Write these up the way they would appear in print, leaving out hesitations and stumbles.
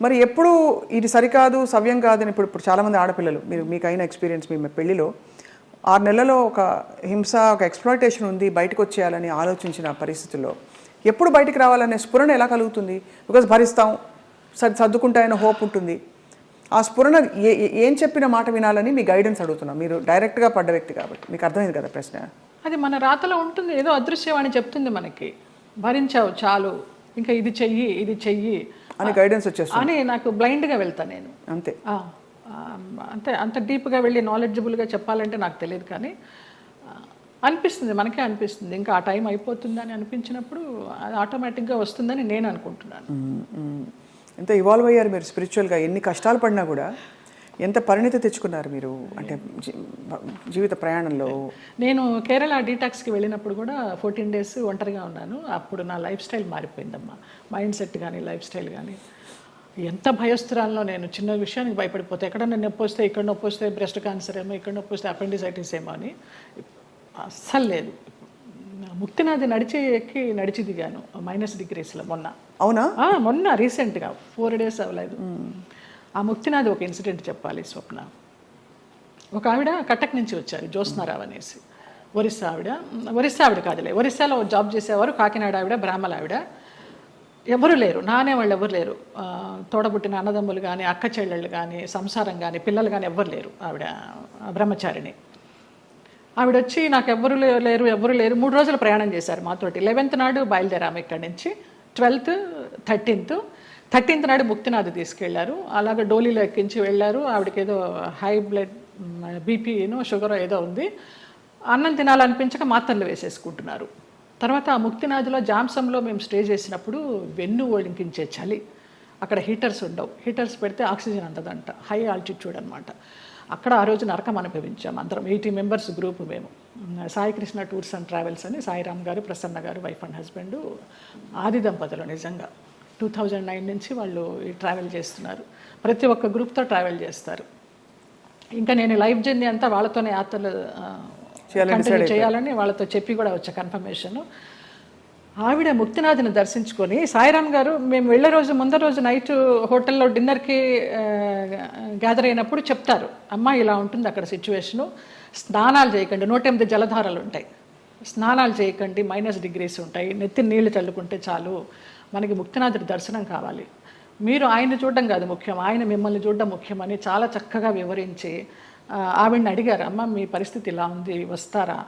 మరి ఎప్పుడు ఇది సరికాదు సవ్యం కాదని ఇప్పుడు చాలామంది ఆడపిల్లలు మీకైన ఎక్స్పీరియన్స్ మీ పెళ్లిలో 6 నెలల్లో ఒక హింస ఒక ఎక్స్‌ప్లాయిటేషన్ ఉంది బయటకు వచ్చేయాలని ఆలోచించిన పరిస్థితుల్లో ఎప్పుడు బయటికి రావాలనే స్ఫురణ ఎలా కలుగుతుంది? బికాజ్ భరిస్తాం సర్దుకుంటాయన్న హోప్ ఉంటుంది. ఆ స్ఫురణ ఏం చెప్పిన మాట వినాలని మీ గైడెన్స్ అడుగుతున్నాం. మీరు డైరెక్ట్గా పడ్డ వ్యక్తి కాబట్టి మీకు అర్థమైంది కదా ప్రశ్న. అది మన రాతలో ఉంటుంది, ఏదో అదృశ్యవాణి చెప్తుంది మనకి, భరించావు చాలు, ఇంకా ఇది చెయ్యి అని గైడెన్స్ వచ్చేస్తుంది అని. నాకు బ్లైండ్గా వెళ్తాను నేను అంతే. అంతే అంత డీప్గా వెళ్ళి నాలెడ్జబుల్గా చెప్పాలంటే నాకు తెలియదు, కానీ అనిపిస్తుంది, మనకే అనిపిస్తుంది ఇంకా ఆ టైం అయిపోతుందని అనిపించినప్పుడు అది ఆటోమేటిక్గా వస్తుందని నేను అనుకుంటున్నాను. ఎంత ఇవాల్వ్ అయ్యారు మీరు స్పిరిచువల్గా, ఎన్ని కష్టాలు పడినా కూడా ఎంత పరిణితి తెచ్చుకున్నారు మీరు అంటే జీవిత ప్రయాణంలో. నేను కేరళ డీటాక్స్కి వెళ్ళినప్పుడు కూడా 14 days ఒంటరిగా ఉన్నాను. అప్పుడు నా లైఫ్ స్టైల్ మారిపోయిందమ్మా, మైండ్ సెట్ కానీ లైఫ్ స్టైల్ కానీ. ఎంత భయస్తురాల్లో నేను, చిన్న విషయానికి భయపడిపోతే, ఎక్కడన్నా నొప్పి వస్తే, ఇక్కడ నొప్పి వస్తే బ్రెస్ట్ క్యాన్సర్ ఏమో, ఇక్కడ నొప్పి వస్తే అపెండిసైటిస్ ఏమో అని అస్సలు లేదు. ముక్తినాథ్ నడిచి దిగాను -degreesలో మొన్న. అవునా? మొన్న రీసెంట్గా 4 days అవ్వలేదు. ఆ ముక్తినాథ్ ఒక ఇన్సిడెంట్ చెప్పాలి స్వప్న. ఒక ఆవిడ కటక్ నుంచి వచ్చారు, జ్యోత్స్నారావు అనేసి, ఒరిస్సా ఆవిడ కాదులే, ఒరిస్సాలో జాబ్ చేసేవారు, కాకినాడ ఆవిడ, బ్రాహ్మణ ఆవిడ. ఎవరు లేరు, వాళ్ళు ఎవరు లేరు, తోడబుట్టిన అన్నదమ్ములు కానీ అక్క చెల్లెళ్ళు కానీ సంసారం కానీ పిల్లలు కానీ ఎవ్వరు లేరు. ఆవిడ బ్రహ్మచారిణి. ఆవిడ వచ్చి నాకు ఎవరు లేరు 3 రోజులు ప్రయాణం చేశారు మాతోటి. 11th నాడు బయలుదేరాము ఇక్కడి నుంచి, 12th 13th నాడు ముక్తినాథ్ తీసుకెళ్లారు. అలాగే డోలీలో ఎక్కించి వెళ్ళారు. ఆవిడకి ఏదో హై బ్లడ్ బీపీనో షుగర్ ఏదో ఉంది. అన్నం తినాలనిపించక మాత్రలు వేసేసుకుంటున్నారు. తర్వాత ఆ ముక్తినాథ్లో జామ్సంలో మేము స్టే చేసినప్పుడు వెన్ను వణికించే చలి, అక్కడ హీటర్స్ ఉండవు, హీటర్స్ పెడితే ఆక్సిజన్ అందదంట, హై ఆల్టిట్యూడ్ అనమాట. అక్కడ ఆ రోజు నరకం అనుభవించాం అందరం, 80 members గ్రూప్ మేము. Sai Krishna tours and travels అని సాయిరామ్ గారు, ప్రసన్న గారు, వైఫ్ అండ్ హస్బెండ్, ఆది దంపతులు. నిజంగా 2009 నుంచి వాళ్ళు ఈ ట్రావెల్ చేస్తున్నారు. ప్రతి ఒక్క గ్రూప్తో ట్రావెల్ చేస్తారు. ఇంకా నేను లైఫ్ జర్నీ అంతా వాళ్ళతోనే యాత్రలు కంటిన్యూ చేయాలని వాళ్ళతో చెప్పి కూడా వచ్చా కన్ఫర్మేషన్. ఆవిడ ముక్తినాథ్ని దర్శించుకొని, సాయిరామ్ గారు మేము వెళ్ళే రోజు ముందర రోజు నైట్ హోటల్లో డిన్నర్కి గ్యాదర్ అయినప్పుడు చెప్తారు, అమ్మ ఇలా ఉంటుంది అక్కడ సిచ్యువేషను, స్నానాలు చేయకండి, 108 జలధారలు ఉంటాయి, స్నానాలు చేయకండి, -degrees ఉంటాయి, నెత్తి నీళ్లు చల్లుకుంటే చాలు, మనకి ముక్తినాథుడి దర్శనం కావాలి, మీరు ఆయన్ని చూడడం కాదు ముఖ్యం, ఆయన మిమ్మల్ని చూడడం ముఖ్యమని చాలా చక్కగా వివరించి ఆవిడని అడిగారు, అమ్మ మీ పరిస్థితి ఇలా ఉంది, వస్తారా,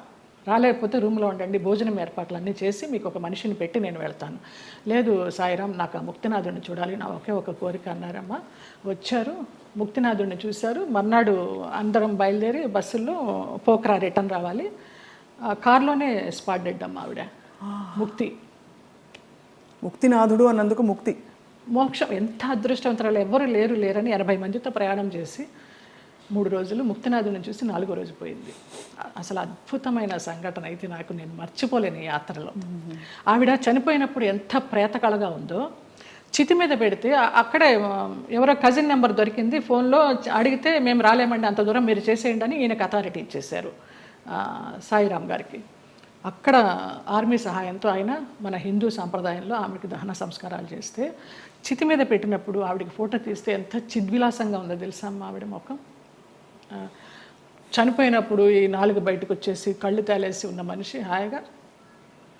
రాలేకపోతే రూమ్లో ఉండండి, భోజనం ఏర్పాట్లన్నీ చేసి మీకు ఒక మనిషిని పెట్టి నేను వెళ్తాను. లేదు సాయిరామ్, నాకు ఆ ముక్తినాథుడిని చూడాలి, నా ఒకే ఒక కోరిక అన్నారమ్మ. వచ్చారు, ముక్తినాథుడిని చూశారు. మర్నాడు అందరం బయలుదేరి బస్సుల్లో పోక్రా రిటర్న్ రావాలి. కార్లోనే స్పాట్ డెడ్ అమ్మ ఆవిడ. ముక్తినాథుడు అన్నందుకు ముక్తి మోక్షం. ఎంత అదృష్టవంతరాలు, ఎవరు లేరని 80 మందితో ప్రయాణం చేసి 3 రోజులు ముక్తినాథుని చూసి 4వ రోజు పోయింది. అసలు అద్భుతమైన సంఘటన అయితే నాకు, నేను మర్చిపోలేను ఈ యాత్రలో. ఆవిడ చనిపోయినప్పుడు ఎంత ప్రేతకళగా ఉందో, చితి మీద పెడితే అక్కడే ఎవరో కజిన్ నెంబర్ దొరికింది, ఫోన్లో అడిగితే మేము రాలేమండి, అంత దూరం మీరు చేసేయండి అని ఈయనకు అథారిటీ ఇచ్చేశారు సాయిరామ్ గారికి. అక్కడ ఆర్మీ సహాయంతో ఆయన మన హిందూ సాంప్రదాయంలో ఆమెకి దహన సంస్కారాలు చేస్తే, చితి మీద పెట్టినప్పుడు ఆవిడకి ఫోటో తీస్తే ఎంత చిద్విలాసంగా ఉందో తెలుసా అమ్మ ఆవిడ ముఖం. చనిపోయినప్పుడు ఈ 4 బయటకు వచ్చేసి కళ్ళు తేలేసి ఉన్న మనిషి హాయిగా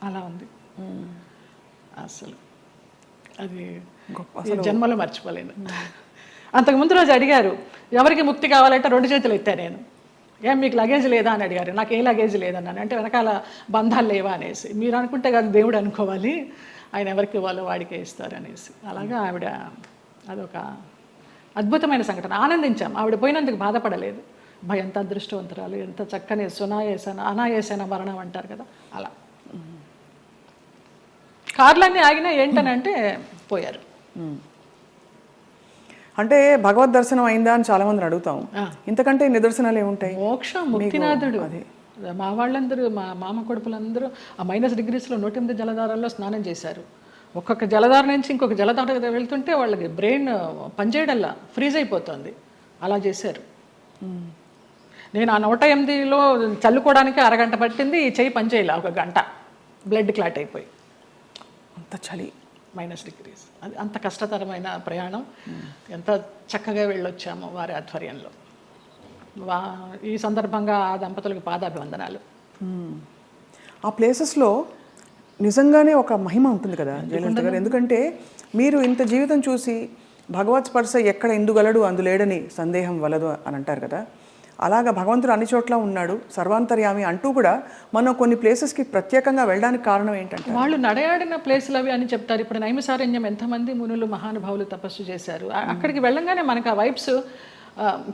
అలా ఉంది. అసలు అది జన్మలో మర్చిపోలేను. అంతకుముందు రోజు అడిగారు, ఎవరికి ముక్తి కావాలంటే 2 చేతులు ఎత్తా నేను, ఏం మీకు లగేజ్ లేదా అని అడిగారు. నాకు ఏ లగేజ్ లేదన్నాను. అంటే వెనకాల బంధాలు లేవా అనేసి. మీరు అనుకుంటే కాదు దేవుడు అనుకోవాలి, ఆయన ఎవరికి ఇవ్వాలో వాడికే ఇస్తారు అనేసి. అలాగా ఆవిడ అదొక అద్భుతమైన సంఘటన. ఆనందించాం, ఆవిడ పోయినందుకు బాధపడలేదు. ఎంత అదృష్టవంతరాలు, ఎంత చక్కని అనాయాసన మరణం అంటారు కదా, అలా. కార్లన్నీ ఆగినా ఏంటనంటే పోయారు. అంటే భగవద్ దర్శనం అయిందా అని చాలా మందిని అడుగుతాం. ఇంతకంటే నిదర్శనాలు ఏముంటాయి? మోక్షం, ముక్తినాథుడు. మా వాళ్ళందరూ, మా మామ కొడుకులందరూ ఆ -degreesలో 108 జలధారాల్లో స్నానం చేశారు. ఒక్కొక్క జలధార నుంచి ఇంకొక జలధార వెళ్తుంటే వాళ్ళకి బ్రెయిన్ పనిచేయడంలా ఫ్రీజ్ అయిపోతుంది, అలా చేశారు. నేను ఆ 108లో చల్లుకోవడానికి అరగంట పట్టింది, ఈ చెయ్యి పనిచేయాల 1 గంట, బ్లడ్ క్లాట్ అయిపోయి. అంత చలి -degrees. అది అంత కష్టతరమైన ప్రయాణం. ఎంత చక్కగా వెళ్ళొచ్చామో వారి ఆధ్వర్యంలో. ఈ సందర్భంగా ఆ దంపతులకు పాదాభివందనాలు. ఆ ప్లేసెస్లో నిజంగానే ఒక మహిమ ఉంటుంది కదా జయలలిత గారు, ఎందుకంటే మీరు ఇంత జీవితం చూసి భగవత్ స్పర్శ ఎక్కడ ఎందుగలడు అందులేడని సందేహం వలదు అని అంటారు కదా, అలాగా భగవంతుడు అన్ని చోట్ల ఉన్నాడు సర్వాంతర్యామి అంటూ కూడా మనం కొన్ని ప్లేసెస్కి ప్రత్యేకంగా వెళ్ళడానికి కారణం ఏంటంటే వాళ్ళు నడయాడిన ప్లేసులు అవి అని చెప్తారు. ఇప్పుడు నైమిసారణ్యం ఎంతమంది మునులు మహానుభావులు తపస్సు చేశారు. అక్కడికి వెళ్ళంగానే మనకు ఆ వైబ్స్,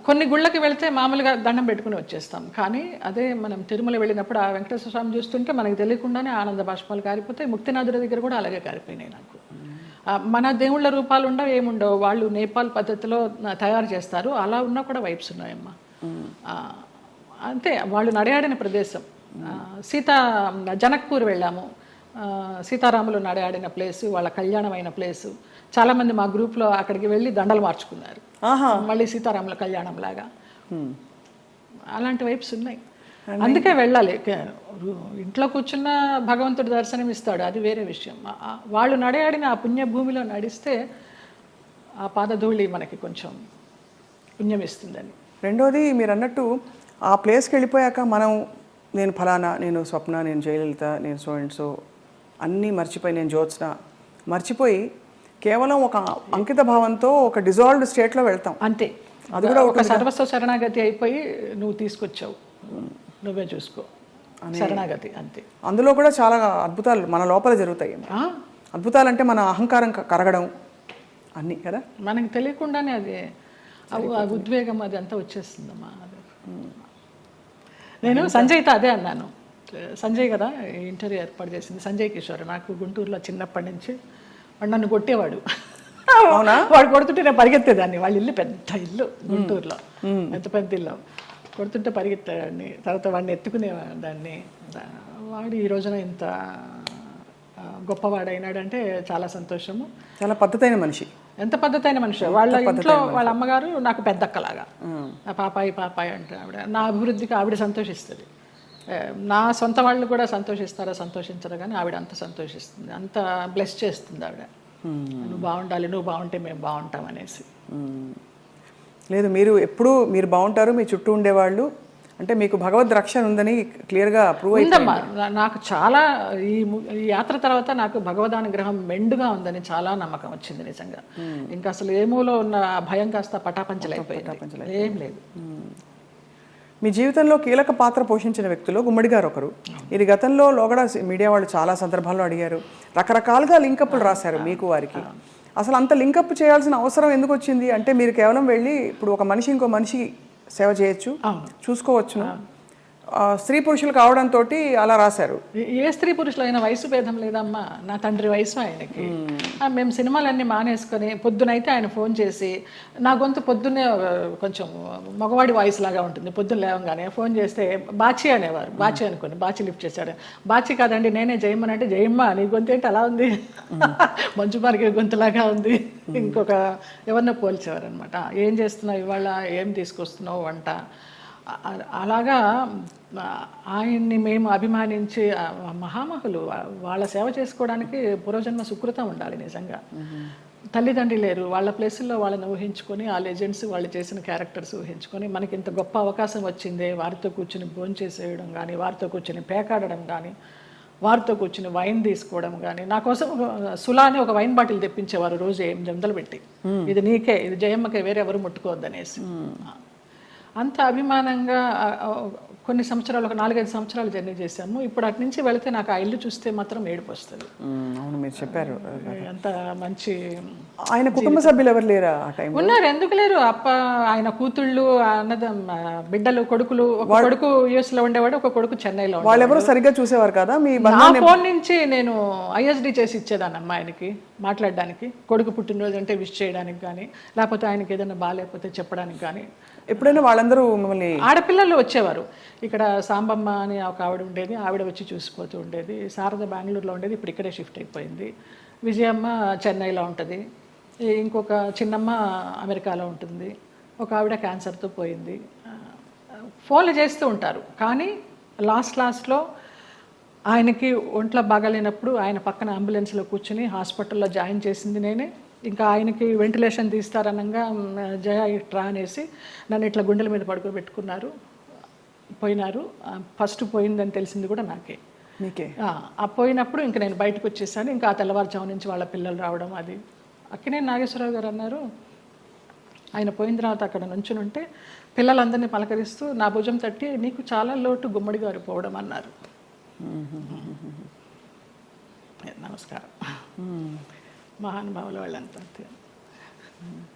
కొన్ని గుళ్ళకి వెళితే మామూలుగా దండం పెట్టుకుని వచ్చేస్తాం, కానీ అదే మనం తిరుమల వెళ్ళినప్పుడు ఆ వెంకటేశ్వర స్వామి చూస్తుంటే మనకు తెలియకుండానే ఆనంద బాష్పాలు కారిపోతాయి. ముక్తినాథుడి దగ్గర కూడా అలాగే కారిపోయినాయి నాకు. మన దేవుళ్ళ రూపాలు ఉండవు, ఏముండవు, వాళ్ళు నేపాల్ పద్ధతిలో తయారు చేస్తారు, అలా ఉన్నా కూడా వైబ్స్ ఉన్నాయమ్మా. అంతే, వాళ్ళు నడయాడిన ప్రదేశం. జనక్పూర్ వెళ్ళాము, సీతారాములు నడయాడిన ప్లేసు, వాళ్ళ కళ్యాణమైన ప్లేసు. చాలామంది మా గ్రూప్లో అక్కడికి వెళ్ళి దండలు మార్చుకున్నారు, మళ్ళీ సీతారాముల కళ్యాణం లాగా. అలాంటి వైబ్స్ ఉన్నాయి, అందుకే వెళ్ళాలి. ఇంట్లో కూర్చున్న భగవంతుడు దర్శనం ఇస్తాడు, అది వేరే విషయం. వాళ్ళు నడయాడిన ఆ పుణ్యభూమిలో నడిస్తే ఆ పాదధూళి మనకి కొంచెం పుణ్యం ఇస్తుందని. రెండోది మీరు అన్నట్టు ఆ ప్లేస్కి వెళ్ళిపోయాక మనం నేను ఫలానా, నేను స్వప్న, నేను జయలలిత, నేను సో అండ్ సో అన్నీ మర్చిపోయి, నేను జ్యోత్స్న మర్చిపోయి కేవలం ఒక అంకిత భావంతో ఒక డిజాల్వ్డ్ స్టేట్లో వెళ్తాం. అంతే, అది కూడా ఒక సర్వస్వ శరణాగతి అయిపోయి నువ్వు తీసుకొచ్చావు, నువ్వే చూసుకో, శరణాగతి అంతే. అందులో కూడా చాలా అద్భుతాలు మన లోపల జరుగుతాయి. అద్భుతాలు అంటే మన అహంకారం కరగడం అన్నీ కదా, మనకి తెలియకుండానే అది ఆ ఉద్వేగం అది అంతా వచ్చేస్తుందమ్మా. నేను సంజయ్తో అదే అన్నాను. సంజయ్ కదా ఇంటర్వ్యూ ఏర్పాటు చేసింది, సంజయ్ కిషోర్. నాకు గుంటూరులో చిన్నప్పటి నుంచి వాడు నన్ను కొట్టేవాడు. వాడు కొడుతుంటే నేను పరిగెత్తేదాన్ని. వాళ్ళ ఇల్లు పెద్ద ఇల్లు గుంటూరులో, పెద్ద పెద్ద ఇల్లు. కొడుతుంటే పరిగెత్తేదాన్ని, తర్వాత వాడిని ఎత్తుకునేదాన్ని. వాడు ఈ రోజున ఇంత గొప్పవాడైనాడంటే చాలా సంతోషము. చాలా పద్ధతైన మనిషి. ఎంత పద్ధతైన మనిషి. వాళ్ళ ఇంట్లో వాళ్ళ అమ్మగారు నాకు పెద్దక్కలాగా, పాపాయి అంటే ఆవిడ. నా అభివృద్ధికి ఆవిడ సంతోషిస్తుంది. నా సొంత వాళ్ళు కూడా సంతోషిస్తారో సంతోషించరు, కానీ ఆవిడ అంత సంతోషిస్తుంది, అంత బ్లెస్ చేస్తుంది ఆవిడ. నువ్వు బాగుండాలి, నువ్వు బాగుంటే మేము బాగుంటాం అనేసి. లేదు, మీరు మీరు బాగుంటారు, మీ చుట్టూ ఉండేవాళ్ళు అంటే మీకు భగవద్ రక్షణ ఉందని క్లియర్గా ప్రూవ్ అయిందమ్మా. నాకు చాలా ఈ యాత్ర తర్వాత నాకు భగవదానుగ్రహం మెండుగా ఉందని చాలా నమ్మకం వచ్చింది నిజంగా. ఇంకా అసలు ఏమూలో ఉన్న భయం కాస్త పటాపంచలైపోయింది, ఏం లేదు. మీ జీవితంలో కీలక పాత్ర పోషించిన వ్యక్తులు గుమ్మడి గారు ఒకరు. ఇది గతంలో లోగడ మీడియా వాళ్ళు చాలా సందర్భాల్లో అడిగారు, రకరకాలుగా లింకప్లు రాశారు మీకు వారికి. అసలు అంత లింకప్ చేయాల్సిన అవసరం ఎందుకు వచ్చింది? అంటే మీరు కేవలం వెళ్ళి ఇప్పుడు ఒక మనిషి ఇంకో మనిషి సేవ చేయొచ్చు, చూసుకోవచ్చును, స్త్రీ పురుషులు కావడంతో అలా రాశారు. ఏ స్త్రీ పురుషులైన వయసు భేదం లేదమ్మా. నా తండ్రి వయసు ఆయనకి. మేము సినిమాలన్నీ మానేసుకొని పొద్దునైతే ఆయన ఫోన్ చేసి, నా గొంతు పొద్దున్నే కొంచెం మగవాడి వాయిస్ లాగా ఉంటుంది. పొద్దున్న లేవగానే ఫోన్ చేస్తే బాచి అనేవారు. బాచి అనుకోండి, బాచి లిఫ్ట్ చేశాడు. బాచి కాదండి నేనే జయమ్మ అంటే, జయమ్మ నీ గొంతు ఏంటి అలా ఉంది, మంచు మార్గే గొంతులాగా ఉంది. ఇంకొక ఎవరినో పోల్చేవారు అనమాట. ఏం చేస్తున్నావు ఇవాళ, ఏం తీసుకొస్తున్నావు వంట. అలాగా ఆయన్ని మేము అభిమానించి, మహామహులు, వాళ్ళ సేవ చేసుకోవడానికి పూర్వజన్మ సుకృతం ఉండాలి నిజంగా. తల్లిదండ్రి లేరు, వాళ్ళ ప్లేసుల్లో వాళ్ళని ఊహించుకొని, ఆ లెజెండ్స్ వాళ్ళు చేసిన క్యారెక్టర్స్ ఊహించుకొని, మనకి ఇంత గొప్ప అవకాశం వచ్చిందే, వారితో కూర్చుని భోంచేసేయడం కానీ, వారితో కూర్చుని పేకాడడం కానీ, వారితో కూర్చుని వైన్ తీసుకోవడం కానీ. నా కోసం సులాని ఒక వైన్ బాటిల్ తెప్పించేవారు రోజు 8 జందలు పెట్టి, ఇది నీకే, ఇది జయమ్మకే, వేరెవరు ముట్టుకోవద్దనేసి. అంత అభిమానంగా కొన్ని సంవత్సరాలు, ఒక 4-5 సంవత్సరాలు జర్నీ చేశాము. ఇప్పుడు అటు నుంచి వెళితే నాకు ఆ ఇల్లు చూస్తే మాత్రం ఏడుపు వస్తుంది. అవును, మీరు చెప్పారు. అంత మంచి. ఆయన కుటుంబ సభ్యులు ఎవరు లేరా ఆ టైం? ఉన్నారు, ఎందుకు లేరు. ఆయన కూతుళ్ళు, బిడ్డలు, కొడుకులు. ఒక కొడుకు US లో ఉండేవాడు, ఒక కొడుకు చెన్నైలో. వాళ్ళెవరూ సరిగ్గా చూసేవారు కదా. నా ఫోన్ నుంచి నేను ISD చేసి ఇచ్చేదాన్ని అమ్మాయికి మాట్లాడడానికి, కొడుకు పుట్టినరోజు అంటే విష్ చేయడానికి కానీ, లేకపోతే ఆయనకి ఏదైనా బాగాలేకపోతే చెప్పడానికి కానీ. ఎప్పుడైనా వాళ్ళందరూ మిమ్మల్ని, ఆడపిల్లలు వచ్చేవారు. ఇక్కడ సాంబమ్మ అని ఒక ఆవిడ ఉండేది, ఆవిడ వచ్చి చూసిపోతూ ఉండేది. శారద బెంగళూరులో ఉండేది, ఇప్పుడు ఇక్కడే షిఫ్ట్ అయిపోయింది. విజయమ్మ చెన్నైలో ఉంటుంది, ఇంకొక చిన్నమ్మ అమెరికాలో ఉంటుంది, ఒక ఆవిడ క్యాన్సర్తో పోయింది. ఫోన్లు చేస్తూ ఉంటారు, కానీ లాస్ట్లో ఆయనకి ఒంట్లో బాగాలేనప్పుడు ఆయన పక్కన అంబులెన్స్లో కూర్చుని హాస్పిటల్లో జాయిన్ చేసింది నేనే. ఇంకా ఆయనకి వెంటిలేషన్ తీస్తారనగా జయ ఇట్రా అనేసి నన్ను ఇట్లా గుండెల మీద పడుకోబెట్టుకున్నారు, పోయినారు. ఫస్ట్ పోయిందని తెలిసింది కూడా నాకే. మీకే? ఆ పోయినప్పుడు ఇంకా నేను బయటకు వచ్చేసాను. ఇంకా ఆ తెల్లవారుజాము నుంచి వాళ్ళ పిల్లలు రావడం అది. అక్కినేని నాగేశ్వరరావు గారు అన్నారు, ఆయన పోయిన తర్వాత అక్కడ నుంచుని ఉంటే పిల్లలందరినీ పలకరిస్తూ నా భుజం తట్టి నీకు చాలా లోటు గుమ్మడి గారు పోవడం అన్నారు. నమస్కారం. మహానుభావులు వాళ్ళంతా.